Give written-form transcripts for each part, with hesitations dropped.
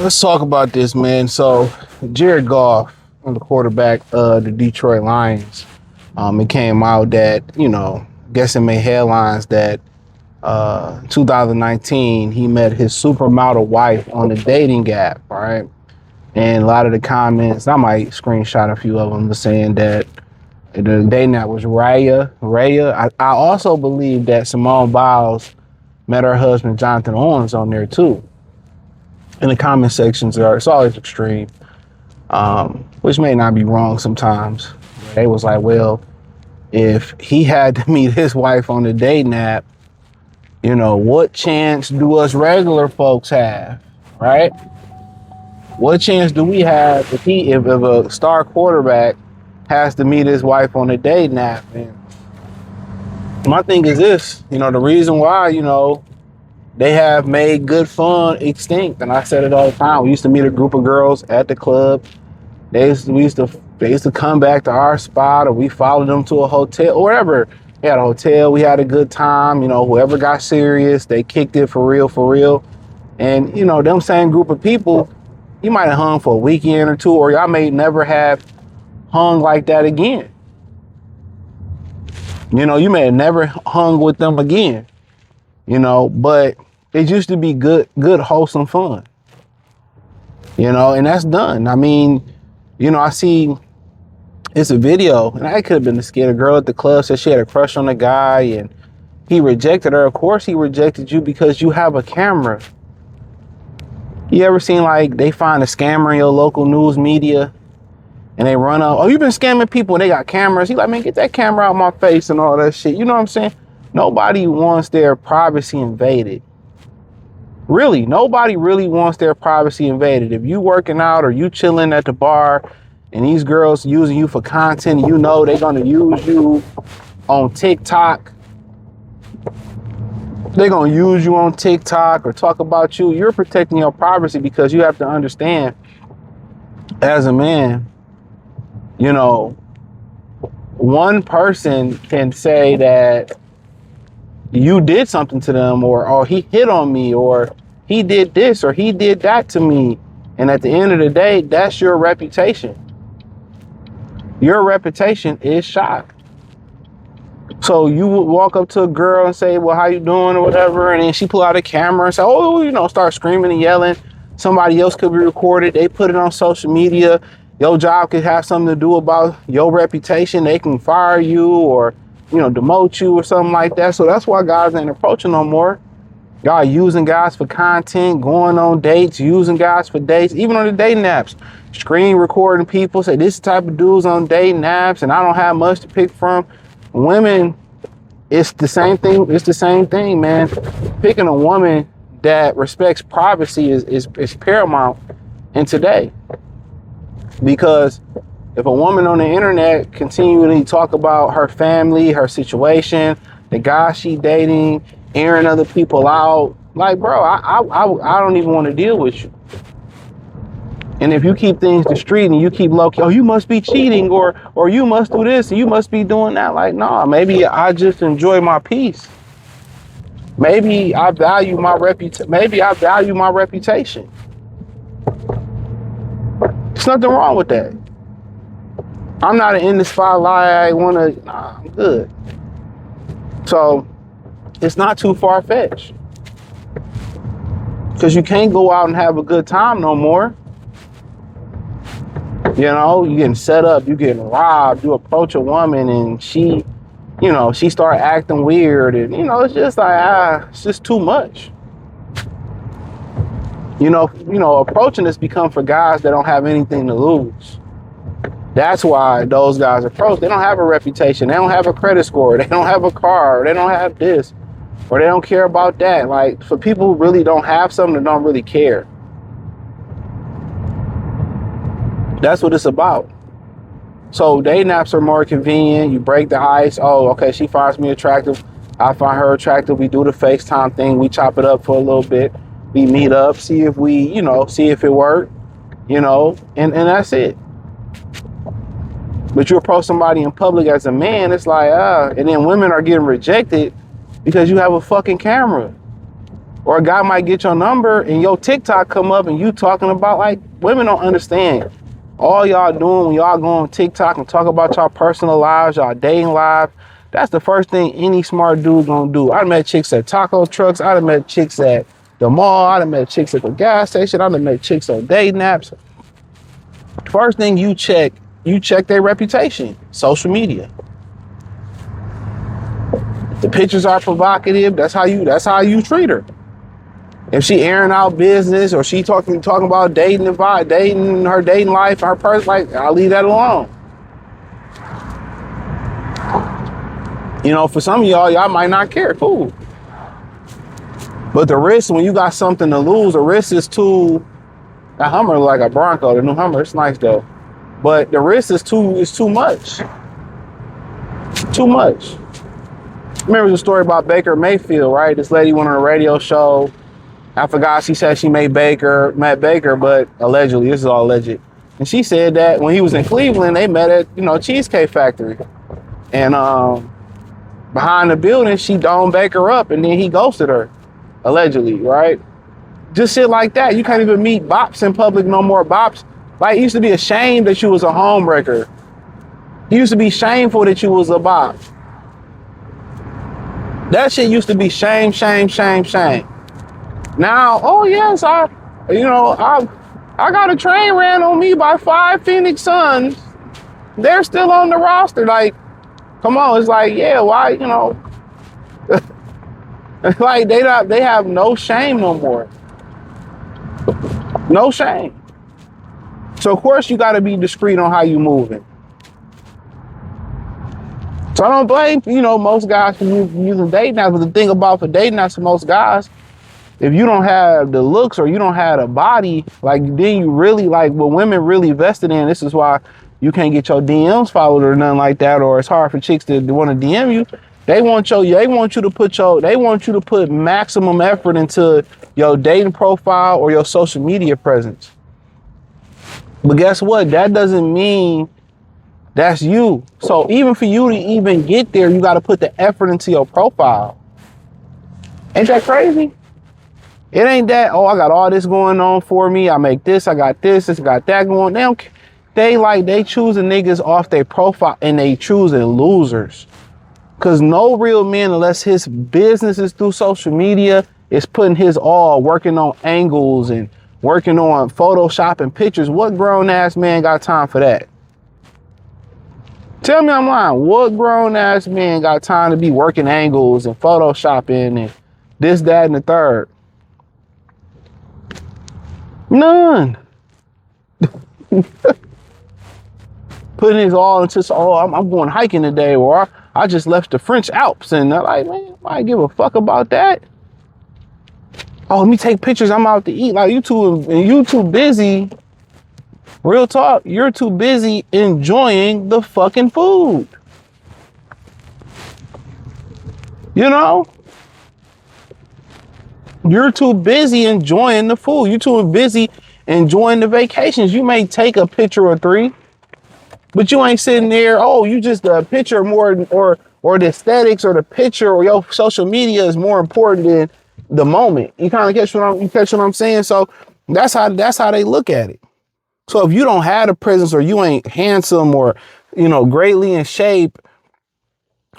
Let's talk about this, man. So, Jared Goff, the quarterback of the Detroit Lions, it came out that, guess it made headlines that 2019 he met his supermodel wife on a dating app, right? And a lot of the comments, I might screenshot a few of them, was saying that the dating app was Raya. I also believe that Simone Biles met her husband Jonathan Owens on there too. In the comment sections, it's always extreme, which may not be wrong sometimes. They was like, well, if he had to meet his wife on the dating app, what chance do us regular folks have, right? What chance do we have if a star quarterback has to meet his wife on a dating app? And my thing is this, the reason why, they have made good fun extinct. And I said it all the time. We used to meet a group of girls at the club. They used to come back to our spot, or we followed them to a hotel or whatever. We had a hotel. We had a good time. Whoever got serious, they kicked it for real. And, them same group of people, you might have hung for a weekend or two, or y'all may never have hung like that again. You may have never hung with them again. But it used to be good, wholesome fun, and that's done. I mean, I see it's a video, and I could have been scared. A girl at the club said she had a crush on a guy and he rejected her. Of course he rejected you because you have a camera. You ever seen like they find a scammer in your local news media and they run up, oh, you've been scamming people and they got cameras. He like, man, get that camera out of my face and all that shit. You know what I'm saying? Nobody wants their privacy invaded. Really, nobody really wants their privacy invaded. If you working out or you chilling at the bar and these girls using you for content, they're gonna use you on TikTok. They're gonna use you on TikTok or talk about you. You're protecting your privacy because you have to understand, as a man, one person can say that you did something to them, or he hit on me, or he did this, or he did that to me. And at the end of the day, that's your reputation. Your reputation is shot. So you would walk up to a girl and say, well, how you doing, or whatever. And then she pull out a camera and say, oh, start screaming and yelling. Somebody else could be recorded. They put it on social media. Your job could have something to do about your reputation. They can fire you or demote you or something like that. So that's why guys ain't approaching no more. Y'all using guys for content, going on dates, using guys for dates, even on the dating apps, screen recording people, say this type of dudes on dating apps and I don't have much to pick from. Women, it's the same thing. It's the same thing, man. Picking a woman that respects privacy is paramount in today. Because if a woman on the internet continually talk about her family, her situation, the guy she dating, airing other people out, like, bro, I don't even want to deal with you. And if you keep things discreet and you keep low key, oh, you must be cheating, or you must do this and you must be doing that. Like, nah, maybe I just enjoy my peace. Maybe I value my reputation. There's nothing wrong with that. I'm not in the spotlight. I'm good. So it's not too far-fetched. Because you can't go out and have a good time no more. You getting set up, you getting robbed, you approach a woman and she start acting weird and, it's just like, it's just too much. Approaching this become for guys that don't have anything to lose. That's why those guys approach. They don't have a reputation. They don't have a credit score. They don't have a car. Or they don't have this. Or they don't care about that. Like, for people who really don't have something, that don't really care. That's what it's about. So dating apps are more convenient. You break the ice. Oh, okay, she finds me attractive. I find her attractive. We do the FaceTime thing. We chop it up for a little bit. We meet up, see if it worked, and that's it. But you approach somebody in public as a man, it's like, and then women are getting rejected because you have a fucking camera. Or a guy might get your number and your TikTok come up and you talking about, like, women don't understand. All y'all doing when y'all go on TikTok and talk about y'all personal lives, y'all dating lives, that's the first thing any smart dude gonna do. I done met chicks at taco trucks. I done met chicks at the mall. I done met chicks at the gas station. I done met chicks on dating apps. First thing you check their reputation, social media. The pictures are provocative. That's how you treat her. If she airing out business or she talking about dating her dating life, her personal life, I'll leave that alone. You know, for some of y'all might not care. Cool. But the risk, when you got something to lose, the risk is too. That Hummer look like a Bronco. The new Hummer, it's nice though. But the risk is too much. Too much. Remember the story about Baker Mayfield, right? This lady went on a radio show. I forgot, she said she met Baker, but allegedly, this is all alleged. And she said that when he was in Cleveland, they met at, Cheesecake Factory. And behind the building, she domed Baker up and then he ghosted her, allegedly, right? Just shit like that. You can't even meet bops in public no more. Bops, like, it used to be ashamed that you was a homewrecker. It used to be shameful that you was a bop. That shit used to be shame, shame, shame, shame. Now, oh yes, I got a train ran on me by 5 Phoenix Suns. They're still on the roster. Like, come on, it's like, yeah, why, like they have no shame no more. No shame. So of course you gotta be discreet on how you moving. So I don't blame, most guys for using dating apps, but the thing about for dating apps for most guys, if you don't have the looks or you don't have a body, like, then you really, like, what women really vested in, this is why you can't get your DMs followed or nothing like that, or it's hard for chicks to want to DM you. They want you to put maximum effort into your dating profile or your social media presence. But guess what? That doesn't mean that's you. So even for you to even get there, you got to put the effort into your profile. Ain't that crazy? It ain't that, oh, I got all this going on for me. I make this, I got this, got that going. They choosing niggas off their profile and they choosing losers. Cause no real man, unless his business is through social media, is putting his all, working on angles and working on photoshopping pictures. What grown ass man got time for that? Tell me I'm lying. What grown ass man got time to be working angles and photoshopping and this, that, and the third? None. Putting his all into, I'm going hiking today, or I just left the French Alps, and they're like, man, I give a fuck about that. Oh, let me take pictures. I'm out to eat. Like, you too busy. Real talk, you're too busy enjoying the fucking food. You're too busy enjoying the food. You're too busy enjoying the vacations. You may take a picture or 3, but you ain't sitting there, you just a picture more, or the aesthetics or the picture or your social media is more important than the moment. You kind of catch what I'm saying? So that's how they look at it. So if you don't have a presence, or you ain't handsome, or, greatly in shape,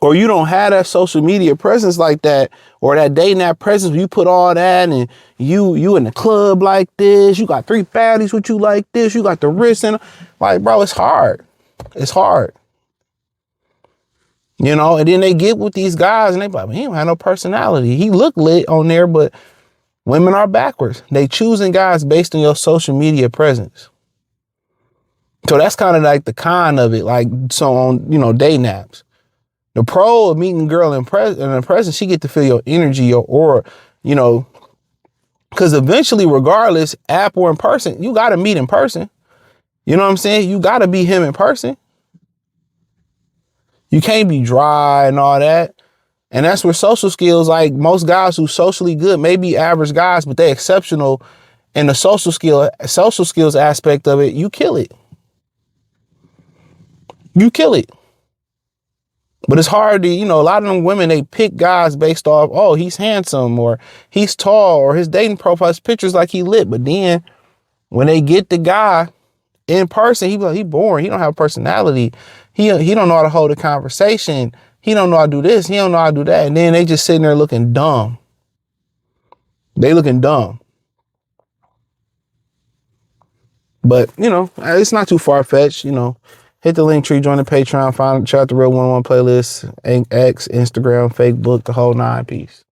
or you don't have that social media presence like that, or that dating app presence, you put all that, and you in the club like this, you got 3 baddies with you like this, you got the wrist, and like, bro, it's hard. It's hard. And then they get with these guys and they be like, he don't have no personality. He look lit on there, but women are backwards. They choosing guys based on your social media presence. So that's kind of like the con of it. Like, so on, dating apps. The pro of meeting a girl in presence, she get to feel your energy, your aura, because eventually, regardless, app or in person, you got to meet in person. You know what I'm saying? You got to be him in person. You can't be dry and all that. And that's where social skills, like most guys who socially good, may be average guys, but they exceptional in the social skills aspect of it. You kill it. You kill it. But it's hard to, you know, a lot of them women, they pick guys based off, oh, he's handsome or he's tall or his dating profile, his pictures like he lit. But then when they get the guy in person, he boring. He don't have a personality. He don't know how to hold a conversation. He don't know how to do this. He don't know how to do that. And then they just sitting there looking dumb. They looking dumb. But, you know, it's not too far-fetched, you know. Hit the link tree, join the Patreon, check out the Real 101 playlist, X, Instagram, Facebook, the whole 9 piece.